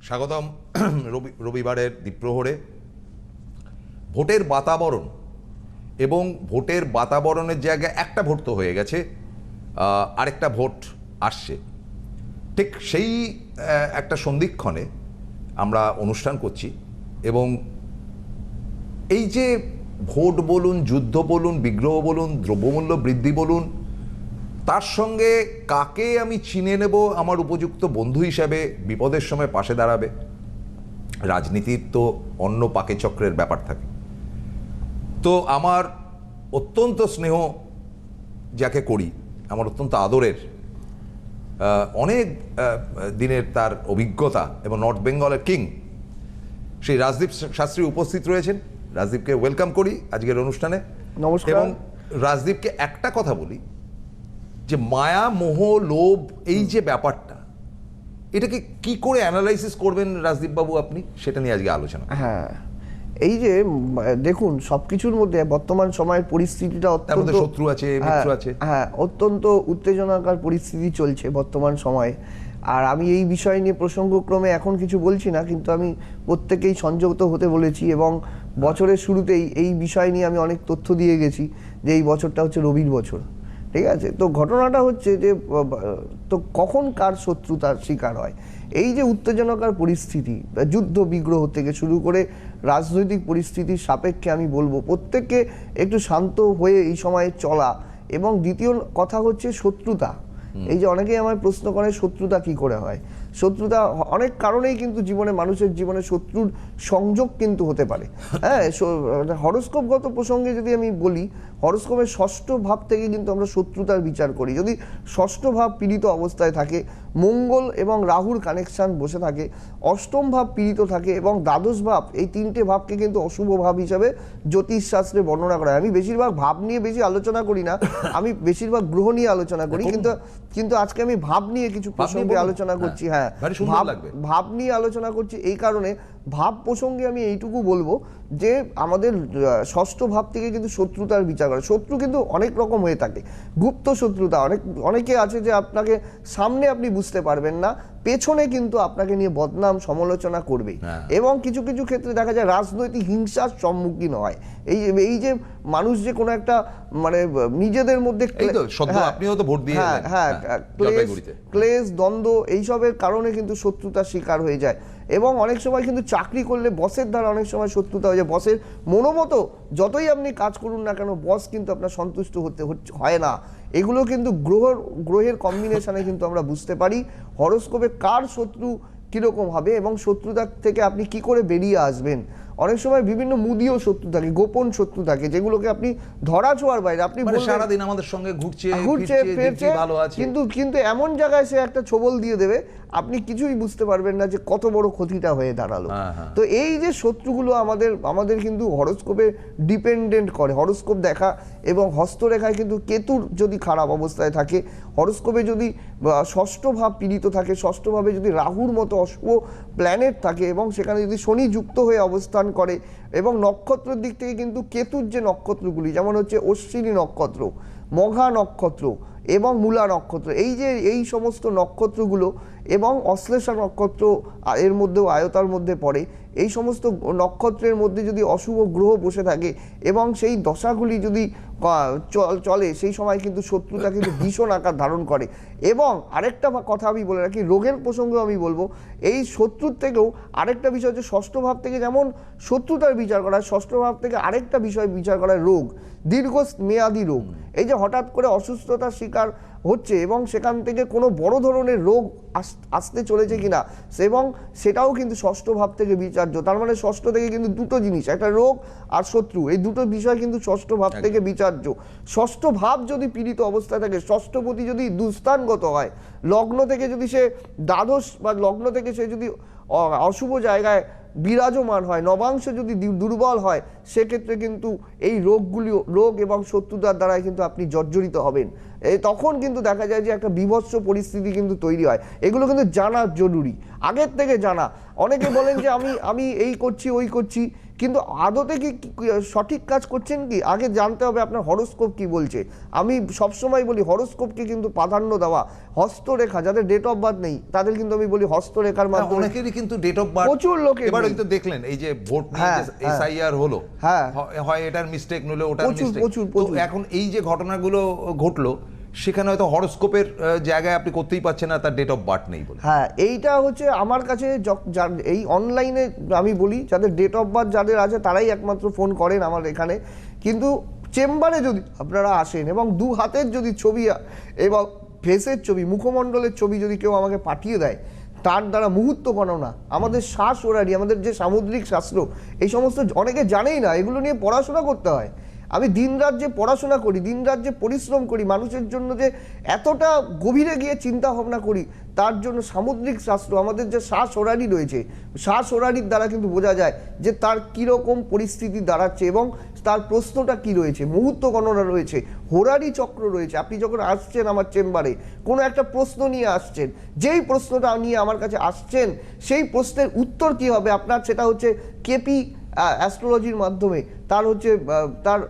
স্বাগতম রবিবারের দ্বীপ্রহরে। ভোটের বাতাবরণ এবং ভোটের বাতাবরণের জায়গায় একটা ভোট তো হয়ে গেছে, আরেকটা ভোট আসছে। ঠিক সেই একটা সন্ধিক্ষণে আমরা অনুষ্ঠান করছি এবং এই যে ভোট বলুন, যুদ্ধ বলুন, বিগ্রহ বলুন, দ্রব্যমূল্য বৃদ্ধি বলুন, তার সঙ্গে কাকে আমি চিনে নেব আমার উপযুক্ত বন্ধু হিসাবে বিপদের সময় পাশে দাঁড়াবে, রাজনীতির তো অন্য পাকেচক্রের ব্যাপার থাকে। তো আমার অত্যন্ত স্নেহ যাকে করি, আমার অত্যন্ত আদরের, অনেক দিনের তার অভিজ্ঞতা এবং নর্থ বেঙ্গলের কিং সেই রাজদীপ শাস্ত্রী উপস্থিত রয়েছেন। রাজদীপকে ওয়েলকাম করি আজকের অনুষ্ঠানে। নমস্কার। এবং রাজদীপকে একটা কথা বলি যে মায়া, মোহ, লোভ, এই যে ব্যাপারটা, এটাকে কি করে অ্যানালাইসিস করবেন রাজদীপ বাবু আপনি, সেটা নিয়ে আজকে আলোচনা। হ্যাঁ, এই যে দেখুন, সবকিছুর মধ্যে বর্তমান সময়ের পরিস্থিতিটা অত্যন্ত শত্রু আছে, মিত্র আছে। হ্যাঁ, অত্যন্ত উত্তেজনাকার পরিস্থিতি চলছে বর্তমান সময়ে। আর আমি এই বিষয় নিয়ে প্রসঙ্গক্রমে এখন কিছু বলছি না, কিন্তু আমি প্রত্যেকেই সংযত হতে বলেছি এবং বছরের শুরুতেই এই বিষয় নিয়ে আমি অনেক তথ্য দিয়ে গেছি যে এই বছরটা হচ্ছে রবির বছর। ঠিক আছে, তো ঘটনাটা হচ্ছে যে তো কখন কার শত্রুতার শিকার হয়, এই যে উত্তেজনাকার পরিস্থিতি, যুদ্ধ বিগ্রহ থেকে শুরু করে রাজনৈতিক পরিস্থিতির সাপেক্ষে আমি বলবো প্রত্যেককে একটু শান্ত হয়ে এই সময়ে চলা। এবং দ্বিতীয় কথা হচ্ছে শত্রুতা। এই যে অনেকেই আমার প্রশ্ন করে শত্রুতা কি করে হয়। শত্রুতা অনেক কারণেই কিন্তু জীবনে, মানুষের জীবনে শত্রুর সংযোগ কিন্তু হতে পারে। হ্যাঁ, হরোস্কোপগত প্রসঙ্গে যদি আমি বলি, হরোস্কোপের ষষ্ঠ ভাব থেকে কিন্তু আমরা শত্রুতার বিচার করি। যদি ষষ্ঠ ভাব পীড়িত অবস্থায় থাকে, মঙ্গল এবং রাহুর কানেকশন বসে থাকে, অষ্টম ভাব পীড়িত থাকে এবং দ্বাদশ ভাব, এই তিনটে ভাবকে কিন্তু অশুভ ভাব হিসাবে জ্যোতিষশাস্ত্রে বর্ণনা করা হয়। আমি বেশিরভাগ ভাব নিয়ে বেশি আলোচনা করি না, আমি বেশিরভাগ গ্রহ নিয়ে আলোচনা করি, কিন্তু আজকে আমি ভাব নিয়ে কিছু প্রসঙ্গে আলোচনা করছি। হ্যাঁ, ভাব নিয়ে আলোচনা করছি এই কারণে, ভাব প্রসঙ্গে আমি এইটুকু বলবো যে আমাদের ষষ্ঠ ভাব থেকে কিন্তু শত্রুতার বিচার করে। শত্রু কিন্তু অনেক রকম হয়ে থাকে। গুপ্ত শত্রুতা, অনেকে আছে যে আপনাকে সামনে আপনি বুঝতে পারবেন না, পেছনে কিন্তু আপনাকে নিয়ে বদনাম সমালোচনা করবে। এবং কিছু কিছু ক্ষেত্রে দেখা যায় রাজনৈতিক হিংসার সম্মুখীন হয়। এই যে মানুষ যে কোনো একটা মানে নিজেদের মধ্যে ক্লেশ, দ্বন্দ্ব, এইসবের কারণে কিন্তু শত্রুতার শিকার হয়ে যায়। এবং অনেক সময় কিন্তু চাকরি করলে বসের দ্বারা অনেক সময় শত্রুতা হয়ে যায়। বসের মনোমতো যতই আপনি কাজ করুন না কেন, বস কিন্তু আপনার সন্তুষ্ট হয় না। এগুলো কিন্তু গ্রহের কম্বিনেশনে কিন্তু আমরা বুঝতে পারি হরোস্কোপে কার শত্রু কিরকম হবে এবং শত্রুতা থেকে আপনি কি করে বেরিয়ে আসবেন। অনেক সময় বিভিন্ন মুদীয় শত্রু থাকে, গোপন শত্রু থাকে, যেগুলোকে আপনি ধরা ছোঁয়ার বাইরে, আপনি সারাদিন আমাদের সঙ্গে ঘুরছে ফিরছে, কিন্তু এমন জায়গায় সে একটা ছোবল দিয়ে দেবে, আপনি কিছুই বুঝতে পারবেন না যে কত বড় ক্ষতিটা হয়ে দাঁড়ালো। তো এই যে শত্রুগুলো আমাদের কিন্তু হরোস্কোপে ডিপেন্ডেন্ট করে। হরোস্কোপ দেখা এবং হস্তরেখায় কিন্তু কেতুর যদি খারাপ অবস্থায় থাকে, হরোস্কোপে যদি ষষ্ঠ ভাব পীড়িত থাকে, ষষ্ঠ ভাবে যদি রাহুর মতো অশুভ প্ল্যানেট থাকে এবং সেখানে যদি শনি যুক্ত হয়ে অবস্থান করে, এবং নক্ষত্রের দিক থেকে কিন্তু কেতুর যে নক্ষত্রগুলি, যেমন হচ্ছে অশ্বিনী নক্ষত্র, মঘা নক্ষত্র এবং মূলা নক্ষত্র, এই সমস্ত নক্ষত্রগুলো এবং অশ্লেষা নক্ষত্র এর মধ্যেও আয়তার মধ্যে পড়ে, এই সমস্ত নক্ষত্রের মধ্যে যদি অশুভ গ্রহ বসে থাকে এবং সেই দশাগুলি যদি চলে, সেই সময় কিন্তু শত্রুতা কিন্তু ভীষণ আকার ধারণ করে। এবং আরেকটা কথা আমি বলে রাখি, রোগের প্রসঙ্গেও আমি বলবো, এই শত্রুর থেকেও আরেকটা বিষয় হচ্ছে ষষ্ঠ ভাব থেকে যেমন শত্রুতার বিচার করা হয়, ষষ্ঠ ভাব থেকে আরেকটা বিষয় বিচার করা হয় রোগ, দীর্ঘ মেয়াদী রোগ। এই যে হঠাৎ করে অসুস্থতার শিকার হচ্ছে এবং সেখান থেকে কোনো বড় ধরনের রোগ আসতে চলেছে কিনা, এবং সেটাও কিন্তু ষষ্ঠ ভাব থেকে বিচার্য। তার মানে ষষ্ঠ থেকে কিন্তু দুটো জিনিস, একটা রোগ আর শত্রু, এই দুটো বিষয় কিন্তু ষষ্ঠ ভাব থেকে বিচার্য। ষষ্ঠ ভাব যদি পীড়িত অবস্থায় থাকে, ষষ্ঠপতি যদি দুস্থানগত হয়, লগ্ন থেকে যদি সে দ্বাদশ বা লগ্ন থেকে সে যদি অশুভ জায়গায় বিরাজমান হয়, নবাংশ যদি দুর্বল হয়, সেক্ষেত্রে কিন্তু এই রোগ এবং শত্রুতার দ্বারাই কিন্তু আপনি জর্জরিত হবেন। তখন কিন্তু দেখা যায় যে একটা বিভৎস পরিস্থিতি কিন্তু তৈরি হয়। এগুলো কিন্তু জানা জরুরি, আগের থেকে জানা। অনেকে বলেন যে আমি এই করছি ওই করছি, কিন্তু আদতে কি সঠিক কাজ করছেন কি আগে জানতে হবে আপনার হরোস্কোপ কি বলছে। আমি সবসময় বলি হরোস্কোপকে কিন্তু প্রাধান্য দেওয়া। হস্তরেখা, যাদের ডেট অফ বার্থ নেই তাদের কিন্তু আমি বলি হস্তরেখার মাধ্যমে, অনেকেরই কিন্তু ডেট অফ বার্থ প্রচুর লোকের এবার নেই। হয়তো দেখলেন এই যে ভোট নিয়ে এসআইআর হলো, হয় এটার মিস্টেক নইলে ওটার মিস্টেক, তো এখন এই যে ঘটনাগুলো ঘটলো সেখানে হয়তো হরোস্কোপের জায়গায় আপনি করতেই পারছেন না, তার ডেট অফ বার্থ নেই বলে। হ্যাঁ, এইটা হচ্ছে আমার কাছে এই অনলাইনে আমি বলি যাদের ডেট অফ বার্থ যাদের আছে তারাই একমাত্র ফোন করেন আমার এখানে। কিন্তু চেম্বারে যদি আপনারা আসেন এবং দু হাতের যদি ছবি এবং ফেসের ছবি, মুখমণ্ডলের ছবি যদি কেউ আমাকে পাঠিয়ে দেয়, তার দ্বারা মুহূর্ত গণনা, আমাদের শ্বাস ওরারি, আমাদের যে সামুদ্রিক শাস্ত্র, এই সমস্ত অনেকে জানেই না, এগুলো নিয়ে পড়াশোনা করতে হয়। আমি দিনরাত যে পড়াশোনা করি, দিনরাত যে পরিশ্রম করি, মানুষের জন্য যে এতটা গভীরে গিয়ে চিন্তা ভাবনা করি, তার জন্য সামুদ্রিক শাস্ত্র, আমাদের যে শ্বাস ওরারি রয়েছে, শ্বাস ওরারির দ্বারা কিন্তু বোঝা যায় যে তার কীরকম পরিস্থিতি দাঁড়াচ্ছে এবং তার প্রশ্নটা কি রয়েছে, মুহূর্ত গণনা রয়েছে, হোরারি চক্র রয়েছে। আপনি যখন আসছেন আমার চেম্বারে কোনো একটা প্রশ্ন নিয়ে আসছেন, যেই প্রশ্নটা নিয়ে আমার কাছে আসছেন সেই প্রশ্নের উত্তর কি হবে আপনার, সেটা হচ্ছে কেপি অ্যাস্ট্রোলজির মাধ্যমে তার হচ্ছে তার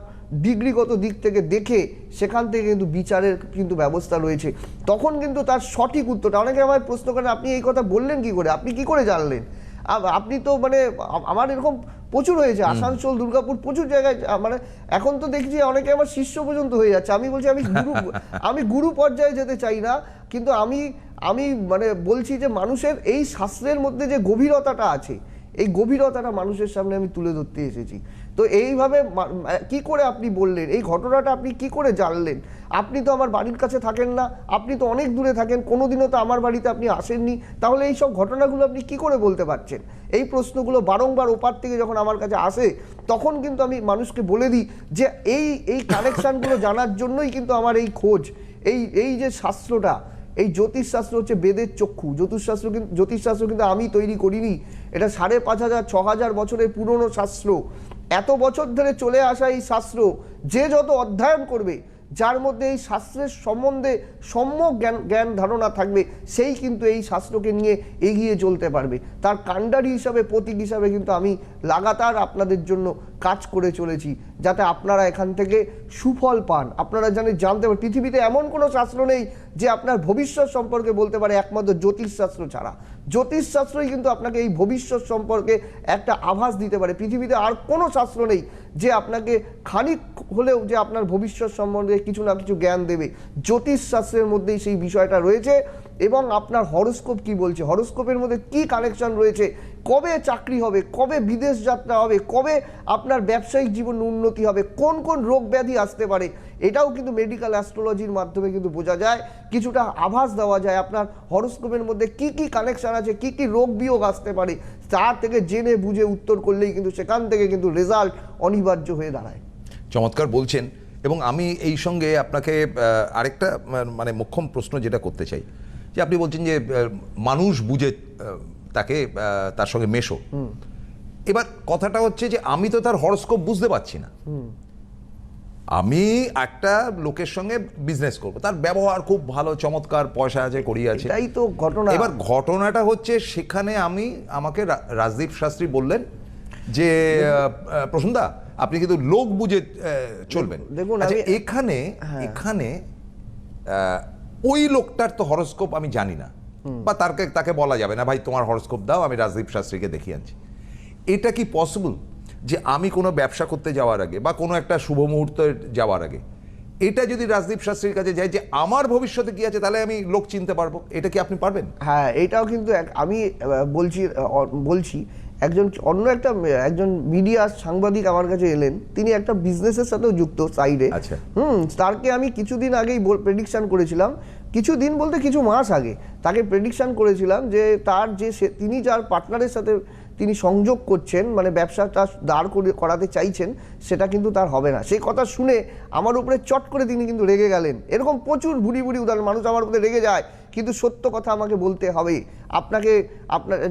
ডিগ্রিগত দিক থেকে দেখে সেখান থেকে কিন্তু বিচারের কিন্তু ব্যবস্থা রয়েছে। তখন কিন্তু তার সঠিক উত্তরটা, অনেকে আমায় প্রশ্ন করেন আপনি এই কথা বললেন কি করে, আপনি কি করে জানলেন, আপনি তো মানে আমার এরকম প্রচুর হয়েছে, আসানসোল, দুর্গাপুর, প্রচুর জায়গায়, মানে এখন তো দেখছি অনেকে আমার শিষ্য পর্যন্ত হয়ে যাচ্ছে। আমি বলছি আমি গুরু পর্যায়ে যেতে চাই না, কিন্তু আমি মানে বলছি যে মানুষের এই শাস্ত্রের মধ্যে যে গভীরতাটা আছে, এই গভীরতাটা মানুষের সামনে আমি তুলে ধরতে এসেছি। তো এইভাবে কি করে আপনি বললেন, এই ঘটনাটা আপনি কি করে জানলেন? আপনি তো আমার বাড়ির কাছে থাকেন না, আপনি তো অনেক দূরে থাকেন, কোনোদিনও তো আমার বাড়িতে আপনি আসেননি, তাহলে এই সব ঘটনাগুলো আপনি কি করে বলতে পারছেন? এই প্রশ্নগুলো বারংবার ওপার থেকে যখন আমার কাছে আসে, তখন কিন্তু আমি মানুষকে বলে দিই যে এই কানেকশানগুলো জানার জন্যই কিন্তু আমার এই খোঁজ, এই যে শাস্ত্রটা, এই জ্যোতিষশাস্ত্র হচ্ছে বেদের চক্ষু। জ্যোতিষশাস্ত্র কিন্তু আমি তৈরি করিনি, এটা 5,500 6,000 বছরের পুরনো শাস্ত্র। এত বছর ধরে চলে আসা এই শাস্ত্র যে যত অধ্যয়ন করবে, যার মধ্যে এই শাস্ত্রের সম্বন্ধে সম্যক জ্ঞান ধারণা থাকবে, সেই কিন্তু এই শাস্ত্রকে নিয়ে এগিয়ে চলতে পারবে। তার কাণ্ডারি হিসাবে, প্রতীক হিসাবে কিন্তু আমি লাগাতার আপনাদের জন্য কাজ করে চলেছি, যাতে আপনারা এখান থেকে সুফল পান। আপনারা জানতে পারেন পৃথিবীতে এমন কোনো শাস্ত্র নেই যে আপনার ভবিষ্যৎ সম্পর্কে বলতে পারে, একমাত্র জ্যোতিষশাস্ত্র ছাড়া। জ্যোতিষশাস্ত্রই কিন্তু আপনাকে এই ভবিষ্যৎ সম্পর্কে একটা আভাস দিতে পারে। পৃথিবীতে আর কোনো শাস্ত্র নেই যে আপনাকে খানিক হলেও যে আপনার ভবিষ্যৎ সম্বন্ধে কিছু না কিছু জ্ঞান দেবে। জ্যোতিষশাস্ত্রের মধ্যেই সেই বিষয়টা রয়েছে। এবং আপনার হরোস্কোপ কি বলছে, হরোস্কোপের মধ্যে কি কানেকশন রয়েছে, কবে চাকরি হবে, কবে বিদেশ যাত্রা হবে, কবে আপনার ব্যবসায়িক জীবন উন্নতি হবে, কোন কোন রোগ ব্যাধি আসতে পারে, এটাও কিন্তু মেডিকেল অ্যাস্ট্রোলজির মাধ্যমে কিন্তু বোঝা যায়, কিছুটা আভাস দেওয়া যায়। আপনার হরোস্কোপের মধ্যে কি কি কানেকশন আছে, কি কি রোগ বিয়োগ আসতে পারে, তার থেকে জেনে বুঝে উত্তর করলেই কিন্তু সেখান থেকে কিন্তু রেজাল্ট অনিবার্য হয়ে দাঁড়ায়। চমৎকার বলছেন। এবং আমি এই সঙ্গে আপনাকে আরেকটা মানে মোক্ষম প্রশ্ন যেটা করতে চাই, যে আপনি বলছেন যে মানুষ বুঝে তার সঙ্গে মেশো। এবার কথাটা হচ্ছে যে আমি তো তার হরোস্কোপ বুঝতে পারছি না। আমি একটা লোকের সঙ্গে বিজনেস করব, তার ব্যবহার খুব ভালো, চমৎকার, পয়সা আছে, কড়ি আছে, এটাই তো ঘটনা। এবার ঘটনাটা হচ্ছে সেখানে আমাকে রাজদীপ শাস্ত্রী বললেন যে প্রসন্দা আপনি কিন্তু লোক বুঝে চলবেন। দেখুন এখানে ওই লোকটার তো হরোস্কোপ আমি জানি না, বা তাকে বলা যাবে না ভাই তোমার হরোস্কোপ দাও, আমি রাজদীপ শাস্ত্রীকে দেখিয়ে আনছি। এটা কি পসিবল যে আমি কোনো ব্যবসা করতে যাওয়ার আগে বা কোনো একটা শুভ মুহূর্তে যাওয়ার আগে এটা যদি রাজদীপ শাস্ত্রীর কাছে যাই যে আমার ভবিষ্যতে কি আছে, তাহলে আমি লোক চিনতে পারবো? এটা কি আপনি পারবেন? হ্যাঁ, এটাও কিন্তু আমি বলছি একজন মিডিয়া সাংবাদিক আমার কাছে এলেন, তিনি একটা বিজনেসের সাথেও যুক্ত সাইডে। আচ্ছা। তাকে আমি কিছুদিন আগেই প্রেডিকশন করেছিলাম, কিছুদিন বলতে কিছু মাস আগে তাকে প্রেডিকশন করেছিলাম যে তার তিনি যার পার্টনারের সাথে তিনি সংযোগ করছেন, মানে ব্যবসাটা দাঁড় করাতে চাইছেন, সেটা কিন্তু তার হবে না। সেই কথা শুনে আমার উপরে চট করে তিনি কিন্তু রেগে গেলেন। এরকম প্রচুর ভুড়ি উদাহরণ, মানুষ আমার উপরে রেগে যায়, কিন্তু সত্য কথা আমাকে বলতে হবে। আপনার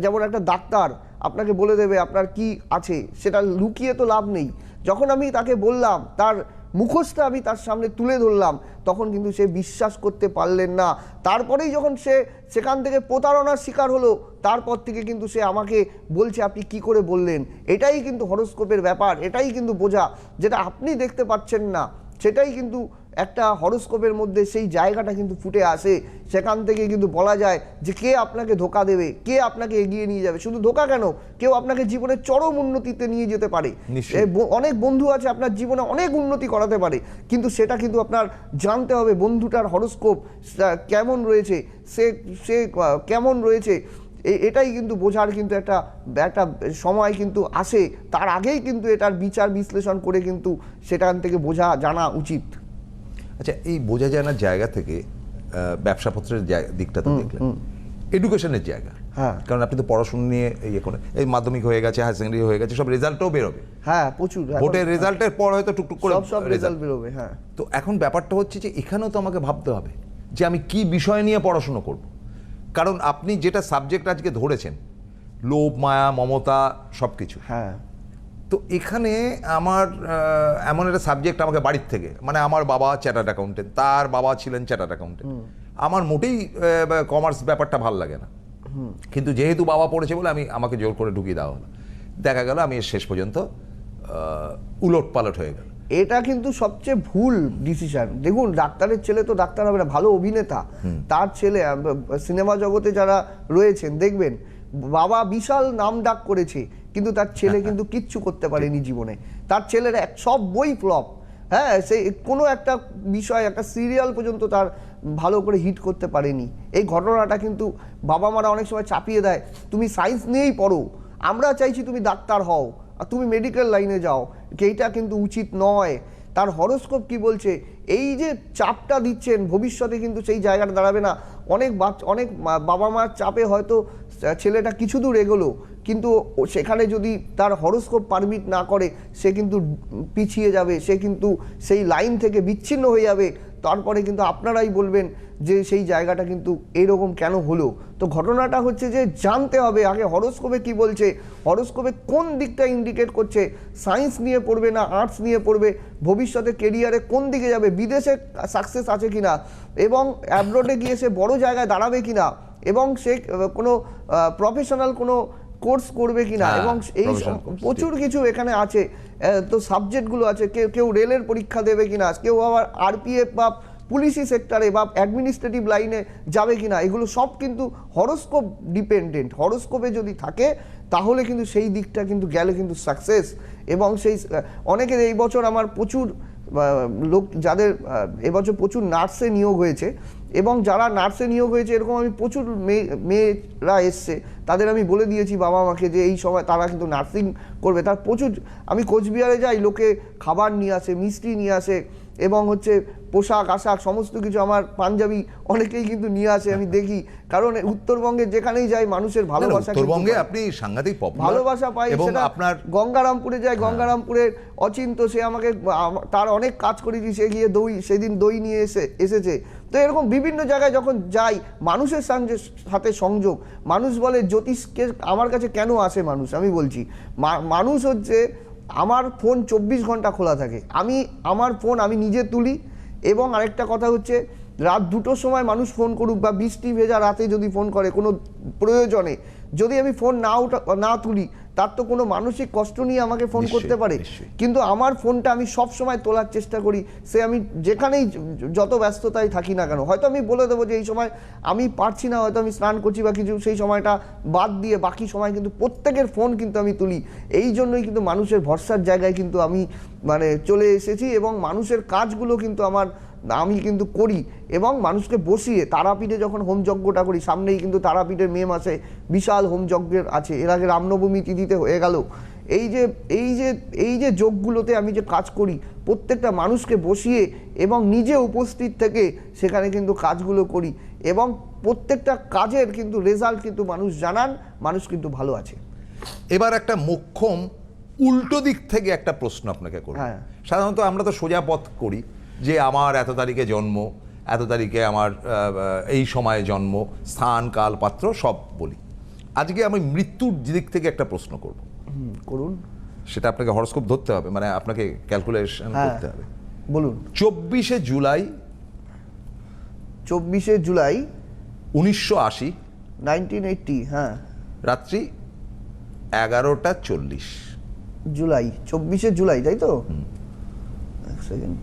যেমন একটা ডাক্তার আপনাকে বলে দেবে আপনার কি আছে, সেটা লুকিয়ে তো লাভ নেই। যখন আমি তাকে বললাম, তার মুখোশটা আমি তার সামনে তুলে ধরলাম, তখন কিন্তু সে বিশ্বাস করতে পারলেন না। তারপরেই যখন সে সেখান থেকে প্রতারণার শিকার হলো, তারপর থেকে কিন্তু সে আমাকে বলছে আপনি কি করে বললেন। এটাই কিন্তু হরোস্কোপের ব্যাপার, এটাই কিন্তু বোঝা, যেটা আপনি দেখতে পাচ্ছেন না সেটাই কিন্তু একটা হরোস্কোপের মধ্যে সেই জায়গাটা কিন্তু ফুটে আসে। সেখান থেকে কিন্তু বলা যায় যে কে আপনাকে ধোঁকা দেবে, কে আপনাকে এগিয়ে নিয়ে যাবে। শুধু ধোঁকা কেন, কেউ আপনাকে জীবনের চরম উন্নতিতে নিয়ে যেতে পারে। অনেক বন্ধু আছে আপনার জীবনে অনেক উন্নতি করাতে পারে, কিন্তু সেটা কিন্তু আপনার জানতে হবে বন্ধুটার হরোস্কোপ কেমন রয়েছে, সে কেমন রয়েছে। এটাই কিন্তু বোঝার কিন্তু একটা সময় কিন্তু আসে। তার আগেই কিন্তু এটার বিচার বিশ্লেষণ করে কিন্তু সেখান থেকে বোঝা জানা উচিত। আচ্ছা, এই বোঝা জানার জায়গা থেকে ব্যবসাপত্রের দিকটা তো দেখলেন, এডুকেশনের জায়গা, হ্যাঁ, কারণ আপনি তো পড়াশোনা নিয়ে ইয়ে করেন, এই মাধ্যমিক হয়ে গেছে, হায়ার সেকেন্ডারি হয়ে গেছে, সব রেজাল্টও বেরোবে, হ্যাঁ প্রচুর ভোটের রেজাল্টের পর হয়তো টুকটুক করে সব রেজাল্ট বেরোবে। হ্যাঁ, তো এখন ব্যাপারটা হচ্ছে যে এখানেও তো আমাকে ভাবতে হবে যে আমি কি বিষয় নিয়ে পড়াশুনো করব, কারণ আপনি যেটা সাবজেক্ট আজকে ধরেছেন, লোভ, মায়া, মমতা, সব কিছু। হ্যাঁ, তো এখানে আমার এমন একটা সাবজেক্ট আমাকে বাড়ির থেকে, মানে আমার বাবা চার্টার্ড অ্যাকাউন্টেন্ট, তার বাবা ছিলেন চার্টার্ড অ্যাকাউন্টেন্ট, আমার মোটেই কমার্স ব্যাপারটা ভালো লাগে না, কিন্তু যেহেতু বাবা পড়েছে বলে আমাকে জোর করে ঢুকিয়ে দেওয়া হলো। দেখা গেল আমি শেষ পর্যন্ত উলট পালট হয়ে গেল। এটা কিন্তু সবচেয়ে ভুল ডিসিশন। দেখুন, ডাক্তারের ছেলে তো ডাক্তার হবে না, ভালো অভিনেতা, তার ছেলে সিনেমা জগতে যারা রয়েছেন দেখবেন বাবা বিশাল নাম ডাক করেছে, কিন্তু তার ছেলে কিন্তু কিচ্ছু করতে পারেনি জীবনে। তার ছেলের সব বই ফ্লপ। হ্যাঁ, সেই কোনো একটা বিষয়, একটা সিরিয়াল পর্যন্ত তার ভালো করে হিট করতে পারেনি। এই ঘটনাটা কিন্তু বাবা মারা অনেক সময় চাপিয়ে দেয়, তুমি সায়েন্স নিয়েই পড়ো, আমরা চাইছি তুমি ডাক্তার হও আর তুমি মেডিকেল লাইনে যাও। এইটা কিন্তু উচিত নয়। তার হরোস্কোপ কি বলছে, এই যে চাপটা দিচ্ছেন ভবিষ্যতে কিন্তু সেই জায়গাটা দাঁড়াবে না। অনেক বাবা মার চাপে হয়তো ছেলেটা কিছু দূর এগোলো, কিন্তু সেখানে যদি তার হরোস্কোপ পারমিট না করে সে কিন্তু পিছিয়ে যাবে, সে কিন্তু সেই লাইন থেকে বিচ্ছিন্ন হয়ে যাবে। তারপরে কিন্তু আপনারাই বলবেন যে সেই জায়গাটা কিন্তু এইরকম কেন হলো। তো ঘটনাটা হচ্ছে যে জানতে হবে আগে হরোস্কোপে কি বলছে, হরোস্কোপে কোন দিকটা ইন্ডিকেট করছে, সায়েন্স নিয়ে পড়বে না আর্টস নিয়ে পড়বে, ভবিষ্যতে কেরিয়ারে কোন দিকে যাবে, বিদেশে সাকসেস আছে কিনা, এবং অ্যাব্রোডে গিয়ে সে বড় জায়গায় দাঁড়াবে কিনা, এবং সে কোনো প্রফেশনাল কোনো কোর্স করবে কিনা, এবং এই প্রচুর কিছু এখানে আছে। তো সাবজেক্টগুলো আছে, কেউ রেলের পরীক্ষা দেবে কিনা, কেউ আবার আরপিএফ বা পুলিশি সেক্টরে বা অ্যাডমিনিস্ট্রেটিভ লাইনে যাবে কিনা, এগুলো সব কিন্তু হরোস্কোপ ডিপেন্ডেন্ট। হরোস্কোপে যদি থাকে তাহলে কিন্তু সেই দিকটা কিন্তু গেলে কিন্তু সাকসেস। এবং সেই অনেকের এই বছর আমার প্রচুর লোক যাদের এবছর প্রচুর নার্সে নিয়োগ হয়েছে, এবং যারা নার্সে নিয়োগ হয়েছে এরকম আমি প্রচুর মেয়েরা এসছে, তাদের আমি বলে দিয়েছি বাবা মাকে যে এই সময় তারা কিন্তু নার্সিং করবে। তার প্রচুর, আমি কোচবিহারে যাই, লোকে খাবার নিয়ে আসে, মিষ্টি নিয়ে আসে, এবং হচ্ছে পোশাক আশাক সমস্ত কিছু, আমার পাঞ্জাবি অনেকেই কিন্তু নিয়ে আসে, আমি দেখি। কারণ উত্তরবঙ্গে যেখানেই যাই মানুষের ভালোবাসা, উত্তরবঙ্গে আপনি সাংঘাতিক ভালোবাসা পাই। এবং সেটা আপনার গঙ্গারামপুরে যাই, গঙ্গারামপুরের অচিন্ত, সে আমাকে, তার অনেক কাজ করেছি, সে গিয়ে সেদিন দই নিয়ে এসেছে। তো এরকম বিভিন্ন জায়গায় যখন যাই মানুষের সাথে সংযোগ, মানুষ বলে জ্যোতিষকে আমার কাছে কেন আসে মানুষ, আমি বলছি মানুষ হচ্ছে, আমার ফোন 24 ঘন্টা খোলা থাকে, আমার ফোন আমি নিজে তুলি। এবং আরেকটা কথা হচ্ছে, রাত 2টোর সময় মানুষ ফোন করুক বা বৃষ্টি ভেজা রাতে যদি ফোন করে কোনো প্রয়োজনে, যদি আমি ফোন না তুলি, তার তো কোনো মানসিক কষ্ট নিয়ে আমাকে ফোন করতে পারে, কিন্তু আমার ফোনটা আমি সব সময় তোলার চেষ্টা করি। সে আমি যেখানেই যত ব্যস্ততায় থাকি না কেন, হয়তো আমি বলে দেবো যে এই সময় আমি পারছি না, হয়তো আমি স্নান করছি বা কিছু, সেই সময়টা বাদ দিয়ে বাকি সময় কিন্তু প্রত্যেকের ফোন কিন্তু আমি তুলি। এই জন্যই কিন্তু মানুষের ভরসার জায়গায় কিন্তু আমি চলে এসেছি, এবং মানুষের কাজগুলো কিন্তু আমি কিন্তু করি। এবং মানুষকে বসিয়ে তারাপীঠে যখন হোমযজ্ঞটা করি, সামনেই কিন্তু তারাপীঠের মে মাসে বিশাল হোমযজ্ঞের আছে, এর আগে রামনবমী তিথিতে হয়ে গেল। এই যে যোগগুলোতে আমি যে কাজ করি, প্রত্যেকটা মানুষকে বসিয়ে এবং নিজে উপস্থিত থেকে সেখানে কিন্তু কাজগুলো করি, এবং প্রত্যেকটা কাজের কিন্তু রেজাল্ট কিন্তু মানুষ জানান, মানুষ কিন্তু ভালো আছে। এবার একটা মোক্ষম উল্টো দিক থেকে একটা প্রশ্ন আপনাকে করি। সাধারণত আমরা তো সোজা পথ করি যে আমার এত তারিখে জন্ম, এত তারিখে আমার এই সময়ে জন্ম, স্থান কাল পাত্র সব বলি। আজকে আমি মৃত্যুর দিক থেকে একটা প্রশ্ন করব। করুন। সেটা আপনাকে হরোস্কোপ ধরতে হবে, মানে আপনাকে ক্যালকুলেশন করতে হবে। বলুন। 24শে জুলাই 24শে জুলাই 1980, 1980। হ্যাঁ, রাত্রি 11:40। জুলাই, 24শে জুলাই, তাই তো? এক সেকেন্ড,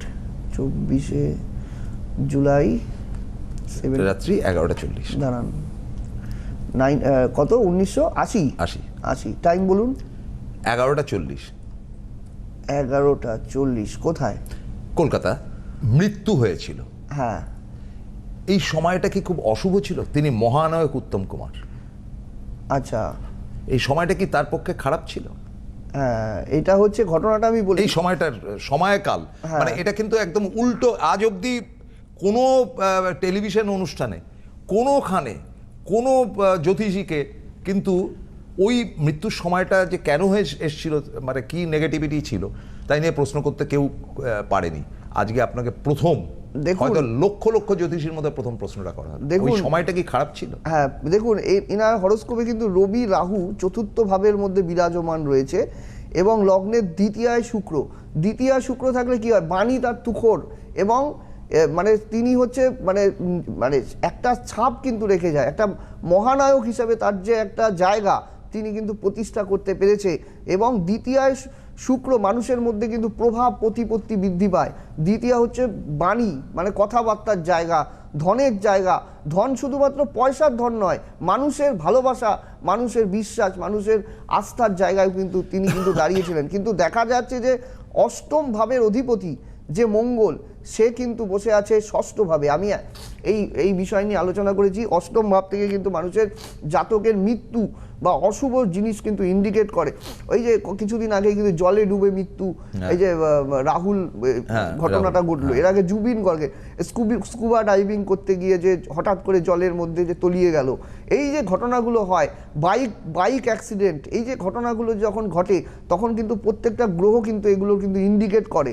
24শে জুলাই, রাত্রি 11:40। দাঁড়ান, কত, 1980? 80। টাইম বলুন। 11:40। 11:40। কোথায়? কলকাতা। মৃত্যু হয়েছিল। হ্যাঁ। এই সময়টা কি খুব অশুভ ছিল? তিনি মহানায়ক উত্তম কুমার। আচ্ছা, এই সময়টা কি তার পক্ষে খারাপ ছিল? হ্যাঁ, এটা হচ্ছে ঘটনাটা আমি বলি। এই সময়টার সময়কাল মানে এটা কিন্তু একদম উল্টো। আজ অবধি কোনো টেলিভিশন অনুষ্ঠানে কোনোখানে কোনো জ্যোতিষীকে কিন্তু ওই মৃত্যুর সময়টা যে কেন হয়ে এসেছিল, মানে কি নেগেটিভিটি ছিল, তাই নিয়ে প্রশ্ন করতে কেউ পারেনি। আজকে আপনাকে প্রথম, হয়তো লক্ষ লক্ষ জ্যোতিষীর মধ্যে প্রথম প্রশ্নটা করা হবে, ওই সময়টা কি খারাপ ছিল? হ্যাঁ, দেখুন এনার হরোস্কোপে কিন্তু রবি রাহু চতুর্থ ভাবের মধ্যে বিরাজমান রয়েছে এবং লগ্নের দ্বিতীয়ায় শুক্র। দ্বিতীয়ায় শুক্র থাকলে কি হয়, বাণী তার তুখর এবং মানে তিনি হচ্ছে মানে মানে একটা ছাপ কিন্তু রেখে যায়, একটা মহানায়ক হিসেবে তার যে একটা জায়গা তিনি কিন্তু প্রতিষ্ঠা করতে পেরেছে। এবং দ্বিতীয়ায় শুক্র মানুষের মধ্যে কিন্তু প্রভাব প্রতিপত্তি বৃদ্ধি পায়। দ্বিতীয় হচ্ছে বাণী, মানে কথাবার্তার জায়গা, ধনের জায়গা। ধন শুধুমাত্র পয়সার ধন নয়, মানুষের ভালোবাসা, মানুষের বিশ্বাস, মানুষের আস্থার জায়গায় কিন্তু তিনি কিন্তু দাঁড়িয়েছিলেন। কিন্তু দেখা যাচ্ছে যে অষ্টম ভাবের অধিপতি যে মঙ্গল, সে কিন্তু বসে আছে ষষ্ঠ ভাবে। আমি এই বিষয় নিয়ে আলোচনা করেছি। অষ্টম ভাব থেকে কিন্তু মানুষের জাতকের মৃত্যু বা অশুভ জিনিস কিন্তু ইন্ডিকেট করে। ওই যে কিছুদিন আগে কিন্তু জলে ডুবে মৃত্যু, এই যে রাহুল ঘটনাটা ঘটলো, এর আগে জুবিন গর্গে স্কুবা ডাইভিং করতে গিয়ে যে হঠাৎ করে জলের মধ্যে যে তলিয়ে গেল, এই যে ঘটনাগুলো হয়, বাইক অ্যাক্সিডেন্ট, এই যে ঘটনাগুলো যখন ঘটে তখন কিন্তু প্রত্যেকটা গ্রহ কিন্তু এগুলো কিন্তু ইন্ডিকেট করে,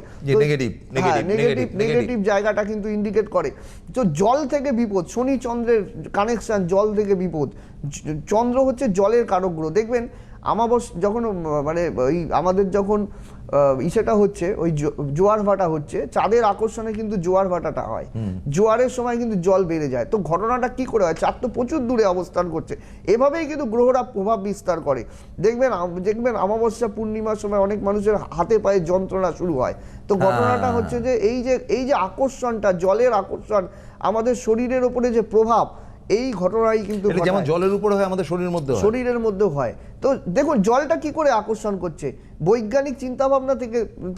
নেগেটিভ জায়গাটা কিন্তু ইন্ডিকেট করে। তো জল থেকে বিপদ, শনি চন্দ্রের কানেকশন, জল থেকে বিপদ। চন্দ্র হচ্ছে জলের কারক গ্রহ। দেখবেন আমাবস্যা যখন মানে ওই আমাদের যখন সেটা হচ্ছে ওই জোয়ার ভাটা হচ্ছে, চাঁদের আকর্ষণে কিন্তু জোয়ার ভাটাটা হয়, জোয়ারের সময় কিন্তু জল বেড়ে যায়। তো ঘটনাটা কি করে হয়, চাঁদ তো প্রচুর দূরে অবস্থান করছে, এভাবেই কিন্তু গ্রহরা প্রভাব বিস্তার করে। দেখবেন অমাবস্যা পূর্ণিমার সময় অনেক মানুষের হাতে পায়ে যন্ত্রণা শুরু হয়। তো ঘটনাটা হচ্ছে যে এই যে আকর্ষণটা, জলের আকর্ষণ, আমাদের শরীরের উপরে যে প্রভাব, এই ঘটনাই কিন্তু যেমন জলের উপরে হয় আমাদের শরীরের মধ্যেও হয়। তো দেখুন জলটা কি করে আকর্ষণ করছে, বৈজ্ঞানিক চিন্তা ভাবনা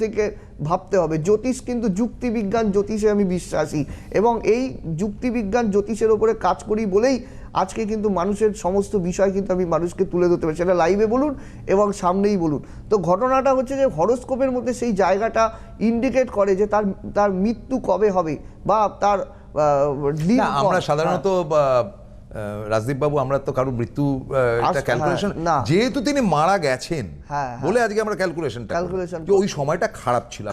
থেকে ভাবতে হবে। জ্যোতিষ কিন্তু যুক্তিবিজ্ঞান, জ্যোতিষে আমি বিশ্বাসী এবং এই যুক্তিবিজ্ঞান জ্যোতিষের উপরে কাজ করি বলেই আজকে কিন্তু মানুষের সমস্ত বিষয় কিন্তু আমি মানুষকে তুলে ধরতে পারি, সেটা লাইভে বলুন এবং সামনেই বলুন। তো ঘটনাটা হচ্ছে যে হরোস্কোপের মধ্যে সেই জায়গাটা ইন্ডিকেট করে যে তার মৃত্যু কবে হবে বা তার আমরা সাধারণত রাজদীপ বাবু, আমরা তো কারো মৃত্যু ক্যালকুলেশন, যেহেতু তিনি মারা গেছেন বলে আজকে আমরা ক্যালকুলেশন ওই সময়টা খারাপ ছিল।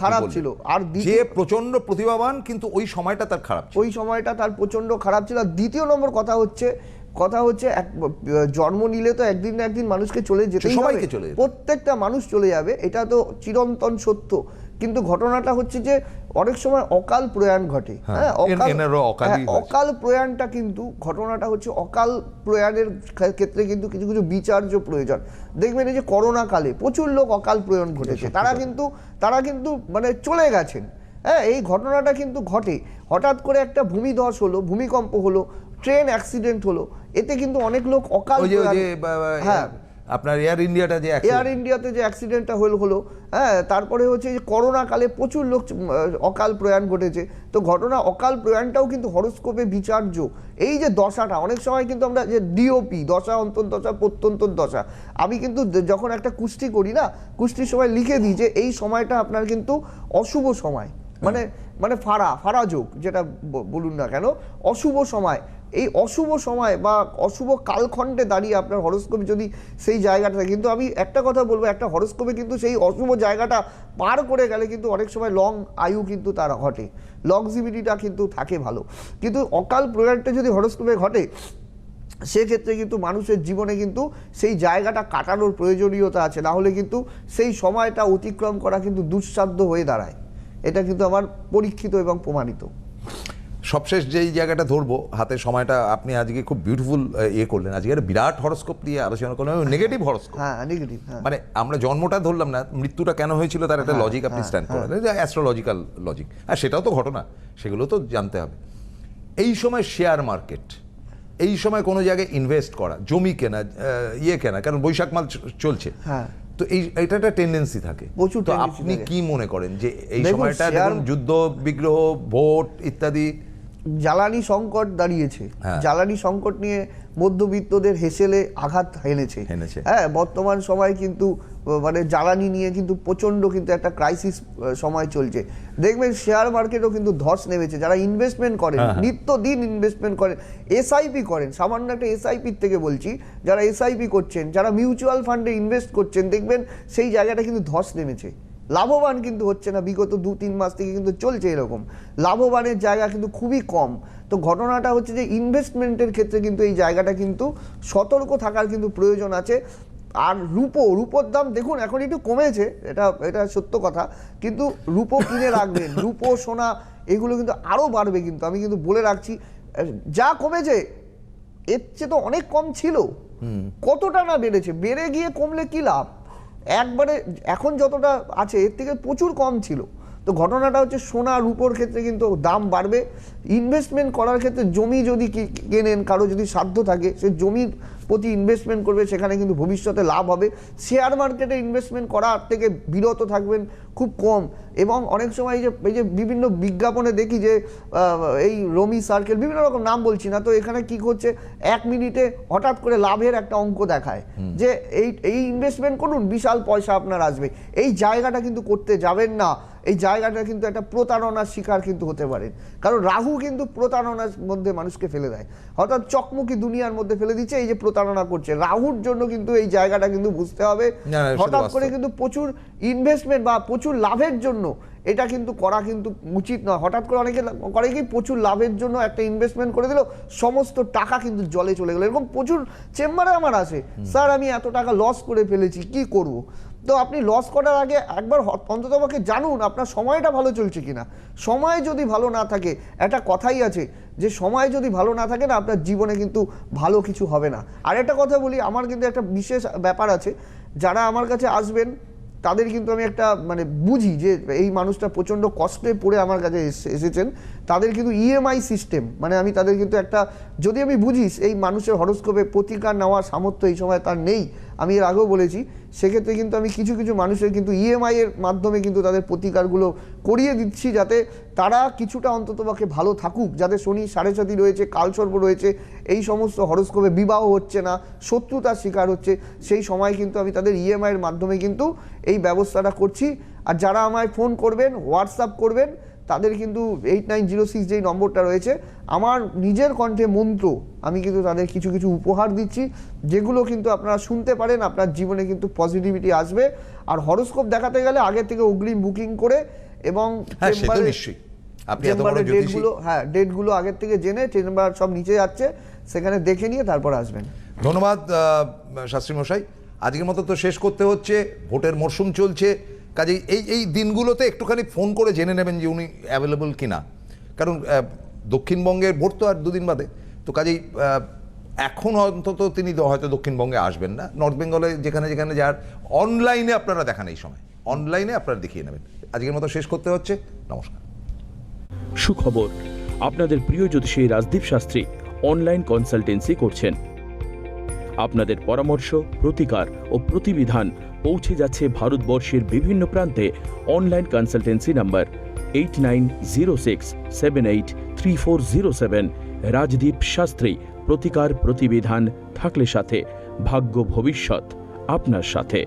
আর যে প্রচন্ড প্রতিভাবান, কিন্তু ওই সময়টা তার খারাপ ছিল, ওই সময়টা তার প্রচন্ড খারাপ ছিল। দ্বিতীয় নম্বর কথা হচ্ছে জন্ম নিলে তো একদিন না একদিন মানুষকে চলে যেতেই হবে, প্রত্যেকটা মানুষ চলে যাবে, এটা তো চিরন্তন সত্য। কিন্তু ঘটনাটা হচ্ছে যে অনেক সময় অকাল প্রয়াণ ঘটে। হ্যাঁ, অকাল প্রয়াণটা কিন্তু ঘটনাটা হচ্ছে অকাল প্রয়াণের ক্ষেত্রে কিন্তু কিছু কিছু বিচার্য প্রয়োজন। দেখবেন এই যে করোনা কালে প্রচুর লোক অকাল প্রয়াণ ঘটেছে, তারা কিন্তু মানে চলে গেছেন। হ্যাঁ, এই ঘটনাটা কিন্তু ঘটে। হঠাৎ করে একটা ভূমিধস হলো, ভূমিকম্প হলো, ট্রেন অ্যাক্সিডেন্ট হলো, এতে কিন্তু অনেক লোক অকাল, হ্যাঁ আপনার এয়ার ইন্ডিয়াতে যে অ্যাক্সিডেন্টটা হলো, হ্যাঁ, তারপরে হচ্ছে যে করোনা কালে প্রচুর লোক অকাল প্রয়াণ ঘটেছে। তো অকাল প্রয়াণটাও কিন্তু হরোস্কোপে বিচার্য। এই যে দশাটা, অনেক সময় কিন্তু আমরা যে ডিওপি, দশা অন্তর্দশা প্রত্যন্তর দশা, আমি কিন্তু যখন একটা কুষ্টি করি না, কুষ্টির সময় লিখে দিই যে এই সময়টা আপনার কিন্তু অশুভ সময়, মানে ফাড়া যোগ, যেটা বলুন না কেন, অশুভ সময়। এই অশুভ সময় বা অশুভ কালখণ্ডে দাঁড়িয়ে আপনার হরোস্কোপে যদি সেই জায়গাটা, কিন্তু আমি একটা কথা বলবো, একটা হরোস্কোপে কিন্তু সেই অশুভ জায়গাটা পার করে গেলে কিন্তু অনেক সময় লং আয়ু কিন্তু তার ঘটে, লংজিভিটিটা কিন্তু থাকে ভালো। কিন্তু অকাল প্রয়াণটা যদি হরোস্কোপে ঘটে, সেক্ষেত্রে কিন্তু মানুষের জীবনে কিন্তু সেই জায়গাটা কাটানোর প্রয়োজনীয়তা আছে, না হলে কিন্তু সেই সময়টা অতিক্রম করা কিন্তু দুঃসাধ্য হয়ে দাঁড়ায়। এটা কিন্তু আমার পরীক্ষিত এবং প্রমাণিত। সবশেষ যেই জায়গাটা ধরবো, হাতে সময়টা আপনি আজকে খুব বিউটিফুল করলেন, আজকে একটা বিরাট হরস্কোপ নিয়ে আলোচনা করলেন, নেগেটিভ হরস্কোপ। হ্যাঁ, নেগেটিভ। মানে আমরা জন্মটা ধরলাম না, মৃত্যুটা কেন হয়েছিল তার একটা লজিক আপনি স্ট্যান্ড করেন, অ্যাস্ট্রোলজিক্যাল লজিক। আর সেটাও তো ঘটনা, সেগুলো তো জানতে হবে। এই সময় শেয়ার মার্কেট, এই সময় কোনো জায়গায় ইনভেস্ট করা, জমি কেনা, কেনা, কারণ বৈশাখ মাস চলছে, তো এইটা একটা টেন্ডেন্সি থাকে। তো আপনি কি মনে করেন যে এই সময়টা যুদ্ধ বিগ্রহ, ভোট ইত্যাদি, জ্বালানি সংকট দাঁড়িয়েছে, জ্বালানি সংকট নিয়ে মধ্যবিত্তদের হেসেলে আঘাত হেনেছে। হ্যাঁ, বর্তমান সময় কিন্তু মানে জ্বালানি নিয়ে কিন্তু প্রচন্ড কিন্তু একটা ক্রাইসিস সময় চলছে। দেখবেন শেয়ার মার্কেটও কিন্তু ধস নেমেছে। যারা ইনভেস্টমেন্ট করেন, নিত্যদিন ইনভেস্টমেন্ট করেন, এসআইপি করেন, সামান্য একটা এসআইপির থেকে বলছি, যারা এসআইপি করছেন, যারা মিউচুয়াল ফান্ডে ইনভেস্ট করছেন, দেখবেন সেই জায়গাটা কিন্তু ধস নেমেছে। লাভবান কিন্তু হচ্ছে না, বিগত 2-3 মাস থেকে কিন্তু চলছে এরকম। লাভবানের জায়গা কিন্তু খুবই কম। তো ঘটনাটা হচ্ছে যে ইনভেস্টমেন্টের ক্ষেত্রে কিন্তু এই জায়গাটা কিন্তু সতর্ক থাকার কিন্তু প্রয়োজন আছে। আর রূপোর দাম দেখুন এখন একটু কমেছে, এটা সত্য কথা, কিন্তু রূপো কিনে রাখবেন। রূপো, সোনা এগুলো কিন্তু আরও বাড়বে, কিন্তু আমি কিন্তু বলে রাখছি, যা কমেছে এর চেয়ে তো অনেক কম ছিল। কতটা না বেড়েছে, বেড়ে গিয়ে কমলে কি লাভ? একবারে এখন যতটা আছে এর থেকে প্রচুর কম ছিল। তো ঘটনাটা হচ্ছে সোনা রূপোর ক্ষেত্রে কিন্তু দাম বাড়বে। ইনভেস্টমেন্ট করার ক্ষেত্রে জমি যদি কেনেন, কারো যদি সাধ্য থাকে, সে জমির প্রতি ইনভেস্টমেন্ট করবে, সেখানে কিন্তু ভবিষ্যতে লাভ হবে। শেয়ার মার্কেটে ইনভেস্টমেন্ট করার থেকে বিরত থাকবেন খুব কম। এবং অনেক সময় এই যে বিভিন্ন বিজ্ঞাপনে দেখি যে এই রমি সার্কেল, বিভিন্ন রকম নাম বলছি না, তো এখানে কি করছে, 1 মিনিটে হঠাৎ করে লাভের একটা অঙ্ক দেখায় যে এই ইনভেস্টমেন্ট করুন, বিশাল পয়সা আপনার আসবে। এই জায়গাটা কিন্তু করতে যাবেন না। এই জায়গাটা কিন্তু একটা প্রতারণার শিকার কিন্তু হতে পারেন, কারণ রাহু কিন্তু প্রতারণার মধ্যে মানুষকে ফেলে দেয়, হঠাৎ চকমকি দুনিয়ার মধ্যে ফেলে দিচ্ছে। এই যে প্রতারণা করছে, রাহুর জন্য কিন্তু এই জায়গাটা কিন্তু বুঝতে হবে। হঠাৎ করে কিন্তু প্রচুর ইনভেস্টমেন্ট বা প্রচুর লাভের জন্য এটা কিন্তু করা কিন্তু উচিত নয়। হঠাৎ করে অনেকে করে কি, প্রচুর লাভের জন্য একটা ইনভেস্টমেন্ট করে দিল, সমস্ত টাকা কিন্তু জলে চলে গেল। এরকম প্রচুর চেম্বারে আমার আসে, স্যার আমি এত টাকা লস করে ফেলেছি, কি করব? তো আপনি লস করার আগে একবার অন্তত আমাকে জানুন আপনার সময়টা ভালো চলছে কিনা। সময় যদি ভালো না থাকে, একটা কথাই আছে যে সময় যদি ভালো না থাকে না, আপনার জীবনে কিন্তু ভালো কিছু হবে না। আর একটা কথা বলি, আমার কিন্তু একটা বিশেষ ব্যাপার আছে, যারা আমার কাছে আসবেন তাদের কিন্তু আমি একটা মানে বুঝি যে এই মানুষটা প্রচণ্ড কষ্টে পড়ে আমার কাছে এসেছেন, তাদের কিন্তু ইএমআই সিস্টেম, মানে আমি তাদের কিন্তু একটা, যদি আমি বুঝি এই মানুষের হরস্কোপে প্রতিকার নেওয়ার সামর্থ্য এই সময় তার নেই, আমি এর আগেও বলেছি, সেক্ষেত্রে কিন্তু আমি কিছু কিছু মানুষের কিন্তু ইএমআই এর মাধ্যমে কিন্তু তাদের প্রতিকারগুলো করিয়ে দিচ্ছি, যাতে তারা কিছুটা অন্ততপক্ষে ভালো থাকুক। যাদের শনি 7.5 রয়েছে, কালসর্প রয়েছে, এই সমস্ত হরস্কোপে বিবাহ হচ্ছে না, শত্রুতার শিকার হচ্ছে, সেই সময় কিন্তু আমি তাদের ইএমআই এর মাধ্যমে কিন্তু এই ব্যবস্থাটা করছি। আর যারা আমায় ফোন করবেন, হোয়াটসঅ্যাপ করবেন, তাদের কিন্তু 8906 যেই নম্বরটা রয়েছে, আমার নিজের কণ্ঠে মন্ত্র আমি কিন্তু তাদের কিছু কিছু উপহার দিচ্ছি, যেগুলো কিন্তু আপনারা শুনতে পারেন, আপনার জীবনে কিন্তু পজিটিভিটি আসবে। আর হরস্কোপ দেখাতে গেলে আগে থেকে অগ্রিম বুকিং করে এবং ডেটগুলো আগের থেকে জেনে, চেম্বার সব নিচে যাচ্ছে, সেখানে দেখে নিয়ে তারপর আসবেন। ধন্যবাদ শাস্ত্রী মশাই, আজকের মতো তো শেষ করতে হচ্ছে, ভোটের মরশুম চলছে, কাজেই এই দিনগুলোতে একটুখানি ফোন করে জেনে নেবেন যে উনি অ্যাভেলেবল কিনা, কারণ দক্ষিণবঙ্গের ভোট তো আর 2 দিন বাদে, তো কাজেই এখন অন্তত তিনি হয়তো দক্ষিণবঙ্গে আসবেন না। নর্থ বেঙ্গলে যেখানে যেখানে যার অনলাইনে আপনারা দেখান, এই সময় অনলাইনে আপনারা দেখিয়ে নেবেন। আজকের মতো শেষ করতে হচ্ছে, নমস্কার। সুখবর, আপনাদের প্রিয় জ্যোতিষী রাজদীপ শাস্ত্রী অনলাইন কনসালটেন্সি করছেন। আপনাদের পরামর্শ, প্রতিকার ও প্রতিবিধান পৌঁছে যাচ্ছে ভারতবর্ষের বিভিন্ন প্রান্তে। Online consultancy number 8906783407। Rajdeep Shastri, প্রতিকার প্রতিবিধান থাকলে সাথে, ভাগ্য ভবিষ্যৎ আপনার সাথে।